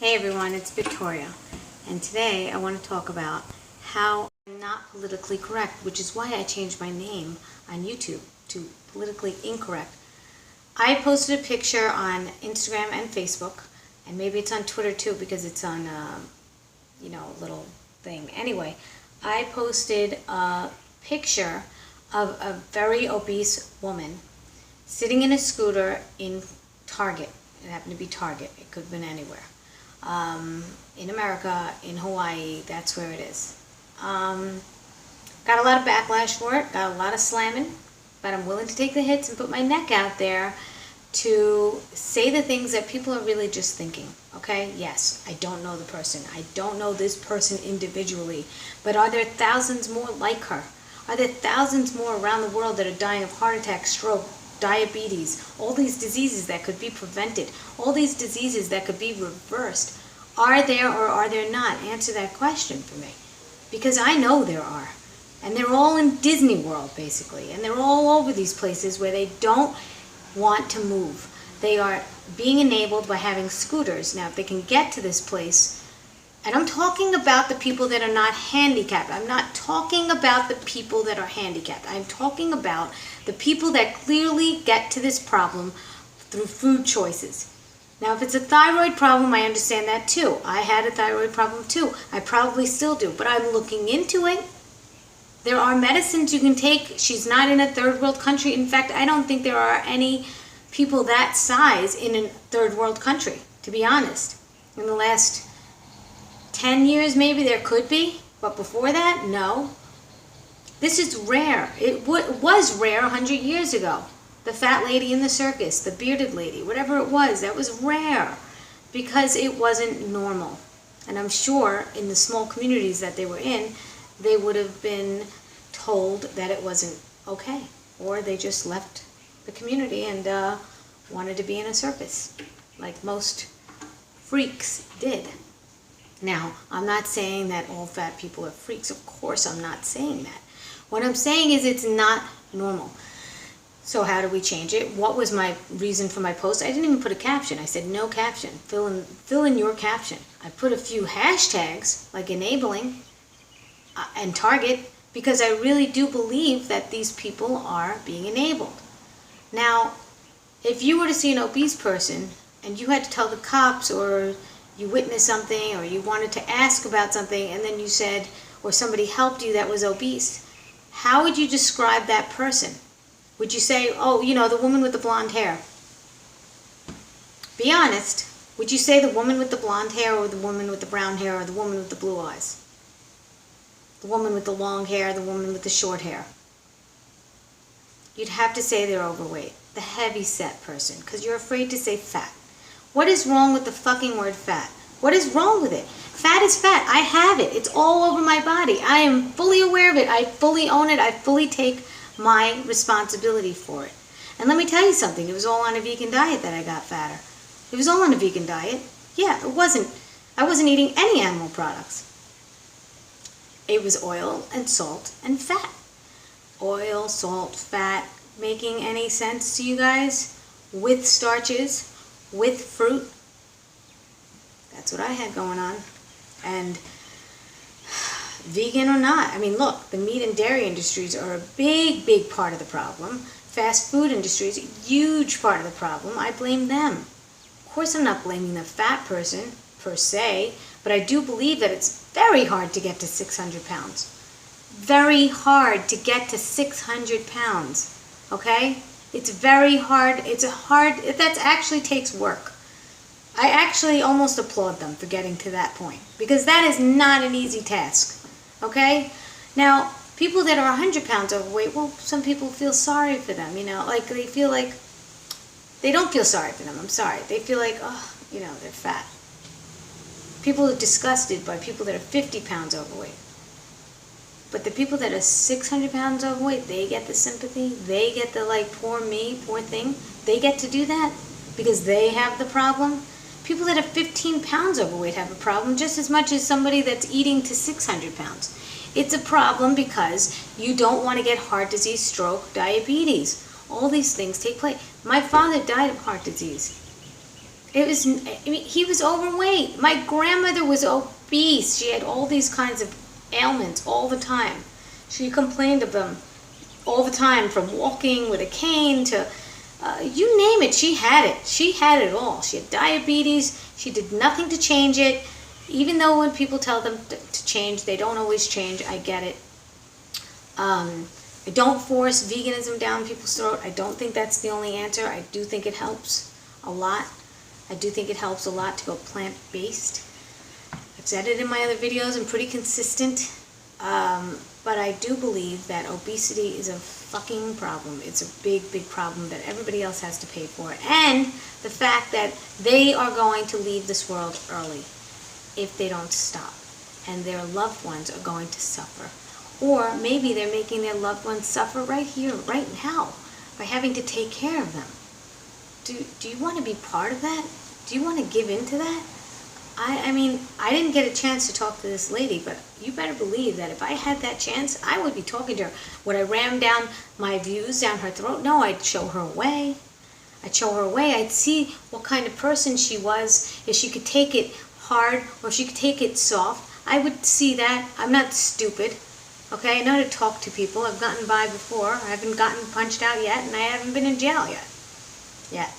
Hey everyone, it's Victoria, and today I want to talk about how I'm not politically correct, which is why I changed my name on YouTube to Politically Incorrect. I posted a picture on Instagram and Facebook, and maybe it's on Twitter too because it's on, a little thing. Anyway, I posted a picture of a very obese woman sitting in a scooter in Target. It happened to be Target. It could have been anywhere. In America, in Hawaii, that's where it is. Got a lot of backlash for it, got a lot of slamming, but I'm willing to take the hits and put my neck out there to say the things that people are really just thinking, okay? Yes, I don't know the person. I don't know this person individually, but are there thousands more like her? Are there thousands more around the world that are dying of heart attack, stroke, diabetes, all these diseases that could be prevented, all these diseases that could be reversed? Are there or are there not? Answer that question for me. Because I know there are. And they're all in Disney World, basically. And they're all over these places where they don't want to move. They are being enabled by having scooters. Now, if they can get to this place, and I'm talking about the people that are not handicapped. I'm not talking about the people that are handicapped. I'm talking about the people that clearly get to this problem through food choices. Now, if it's a thyroid problem, I understand that too. I had a thyroid problem too. I probably still do, but I'm looking into it. There are medicines you can take. She's not in a third world country. In fact, I don't think there are any people that size in a third world country, to be honest. In the last 10 years, maybe there could be, but before that, no. This is rare. It was rare 100 years ago. The fat lady in the circus, the bearded lady, whatever it was, that was rare because it wasn't normal. And I'm sure in the small communities that they were in, they would have been told that it wasn't okay. Or they just left the community and wanted to be in a circus, like most freaks did. Now, I'm not saying that all fat people are freaks. Of course, I'm not saying that. What I'm saying is it's not normal. So how do we change it? What was my reason for my post? I didn't even put a caption. I said no caption. Fill in your caption. I put a few hashtags like enabling and target because I really do believe that these people are being enabled. Now, if you were to see an obese person and you had to tell the cops or you witnessed something or you wanted to ask about something and then you said, or somebody helped you that was obese, how would you describe that person? Would you say, oh, the woman with the blonde hair? Be honest. Would you say the woman with the blonde hair or the woman with the brown hair or the woman with the blue eyes? The woman with the long hair, the woman with the short hair? You'd have to say they're overweight. The heavy-set person, because you're afraid to say fat. What is wrong with the fucking word fat? What is wrong with it? Fat is fat. I have it. It's all over my body. I am fully aware of it. I fully own it. I fully take my responsibility for it. And let me tell you something. It was all on a vegan diet that I got fatter. It was all on a vegan diet. Yeah, it wasn't. I wasn't eating any animal products. It was oil and salt and fat. Oil, salt, fat. Making any sense to you guys? With starches. With fruit. That's what I had going on. And vegan or not, I mean, look, the meat and dairy industries are a big, big part of the problem. Fast food industry is a huge part of the problem. I blame them. Of course, I'm not blaming the fat person per se, but I do believe that it's very hard to get to 600 pounds. Very hard to get to 600 pounds. Okay? It's very hard. That actually takes work. I actually almost applaud them for getting to that point because that is not an easy task. Okay? Now, people that are 100 pounds overweight, well, some people feel sorry for them, like they feel like, they don't feel sorry for them, I'm sorry. They feel like, oh, they're fat. People are disgusted by people that are 50 pounds overweight. But the people that are 600 pounds overweight, they get the sympathy. They get the, poor me, poor thing. They get to do that because they have the problem. People that are 15 pounds overweight have a problem just as much as somebody that's eating to 600 pounds. It's a problem because you don't want to get heart disease, stroke, diabetes. All these things take place. My father died of heart disease. It was, I mean, he was overweight. My grandmother was obese. She had all these kinds of ailments all the time. She complained of them all the time, from walking with a cane to, you name it, she had it. She had it all. She had diabetes. She did nothing to change it. Even though when people tell them to change, they don't always change. I get it. I don't force veganism down people's throat. I don't think that's the only answer. I do think it helps a lot. I do think it helps a lot to go plant-based. I've said it in my other videos. I'm pretty consistent. But I do believe that obesity is a fucking problem. It's a big, big problem that everybody else has to pay for. And the fact that they are going to leave this world early if they don't stop. And their loved ones are going to suffer. Or maybe they're making their loved ones suffer right here, right now, by having to take care of them. Do you want to be part of that? Do you want to give in to that? I mean, I didn't get a chance to talk to this lady, but you better believe that if I had that chance, I would be talking to her. Would I ram down my views down her throat? No, I'd show her a way. I'd show her a way. I'd see what kind of person she was, if she could take it hard or if she could take it soft. I would see that. I'm not stupid. Okay, I know how to talk to people. I've gotten by before. I haven't gotten punched out yet, and I haven't been in jail yet.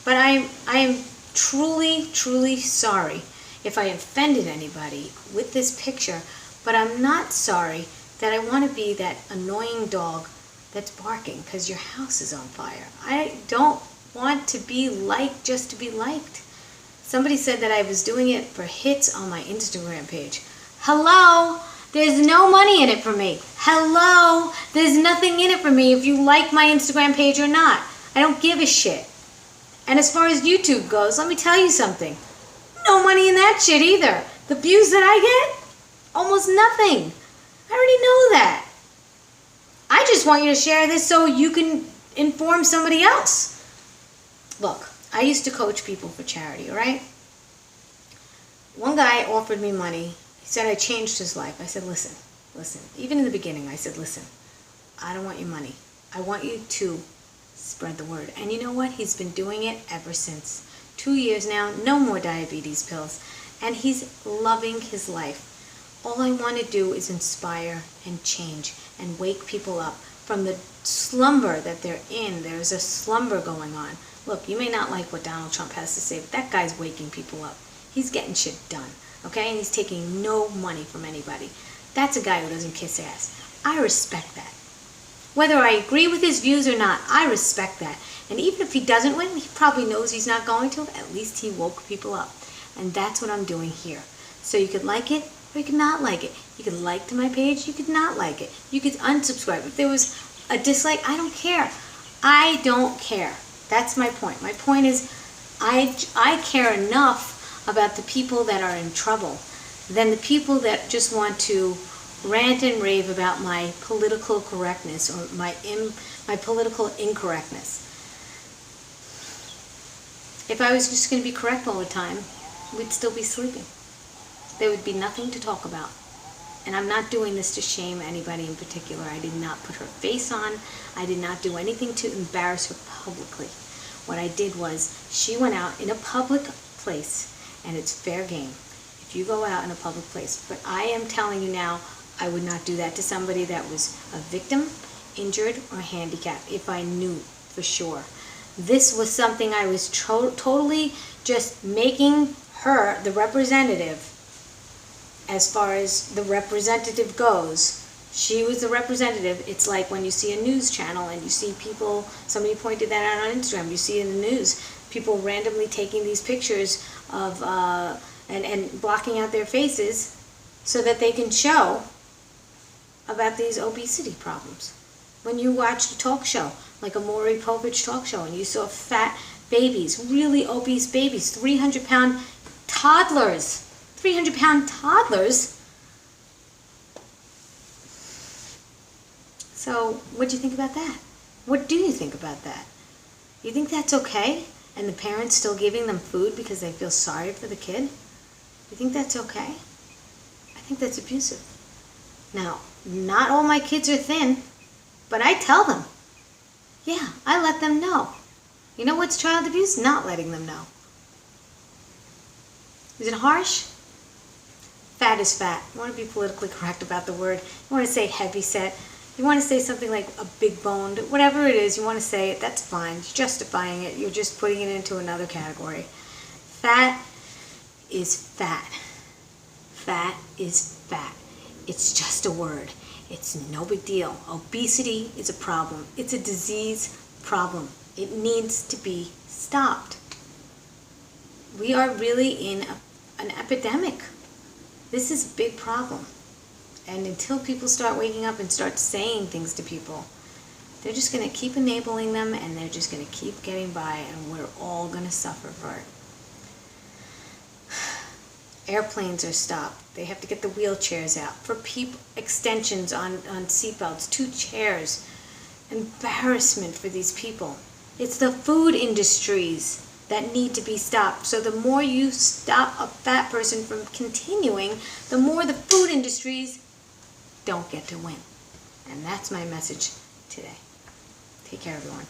But I am truly, truly sorry if I offended anybody with this picture, but I'm not sorry that I want to be that annoying dog that's barking because your house is on fire. I don't want to be liked just to be liked. Somebody said that I was doing it for hits on my Instagram page. Hello? There's no money in it for me. Hello? There's nothing in it for me if you like my Instagram page or not. I don't give a shit. And as far as YouTube goes, let me tell you something. No money in that shit either. The views that I get? Almost nothing. I already know that. I just want you to share this so you can inform somebody else. Look, I used to coach people for charity, all right? One guy offered me money. He said I changed his life. I said, listen. Even in the beginning, I said, listen, I don't want your money. I want you to spread the word. And you know what? He's been doing it ever since. 2 years now, no more diabetes pills. And he's loving his life. All I want to do is inspire and change and wake people up from the slumber that they're in. There's a slumber going on. Look, you may not like what Donald Trump has to say, but that guy's waking people up. He's getting shit done, okay? And he's taking no money from anybody. That's a guy who doesn't kiss ass. I respect that. Whether I agree with his views or not, I respect that. And even if he doesn't win, he probably knows he's not going to. At least he woke people up. And that's what I'm doing here. So you could like it or you could not like it. You could like to my page, you could not like it. You could unsubscribe. If there was a dislike, I don't care. I don't care. That's my point. My point is I care enough about the people that are in trouble than the people that just want to rant and rave about my political correctness or my political incorrectness. If I was just going to be correct all the time, we'd still be sleeping. There would be nothing to talk about. And I'm not doing this to shame anybody in particular. I did not put her face on. I did not do anything to embarrass her publicly. What I did was, she went out in a public place, and it's fair game if you go out in a public place. But I am telling you now, I would not do that to somebody that was a victim, injured, or handicapped if I knew for sure. This was something I was totally just making her the representative. As far as the representative goes, she was the representative. It's like when you see a news channel and you see people, somebody pointed that out on Instagram, you see in the news, people randomly taking these pictures of, and blocking out their faces so that they can show about these obesity problems. When you watched a talk show, like a Maury Povich talk show, and you saw fat babies, really obese babies, 300-pound toddlers, 300-pound toddlers. So, what do you think about that? What do you think about that? You think that's okay? And the parents still giving them food because they feel sorry for the kid? You think that's okay? I think that's abusive. Now, not all my kids are thin, but I tell them. Yeah, I let them know. You know what's child abuse? Not letting them know. Is it harsh? Fat is fat. You want to be politically correct about the word. You want to say heavy set. You want to say something like a big boned. Whatever it is, you want to say it. That's fine. You're justifying it. You're just putting it into another category. Fat is fat. Fat is fat. It's just a word. It's no big deal. Obesity is a problem. It's a disease problem. It needs to be stopped. We are really in an epidemic. This is a big problem. And until people start waking up and start saying things to people, they're just going to keep enabling them, and they're just going to keep getting by, and we're all going to suffer for it. Airplanes are stopped. They have to get the wheelchairs out. For people, extensions on seatbelts, 2 chairs. Embarrassment for these people. It's the food industries that need to be stopped. So the more you stop a fat person from continuing, the more the food industries don't get to win. And that's my message today. Take care, everyone.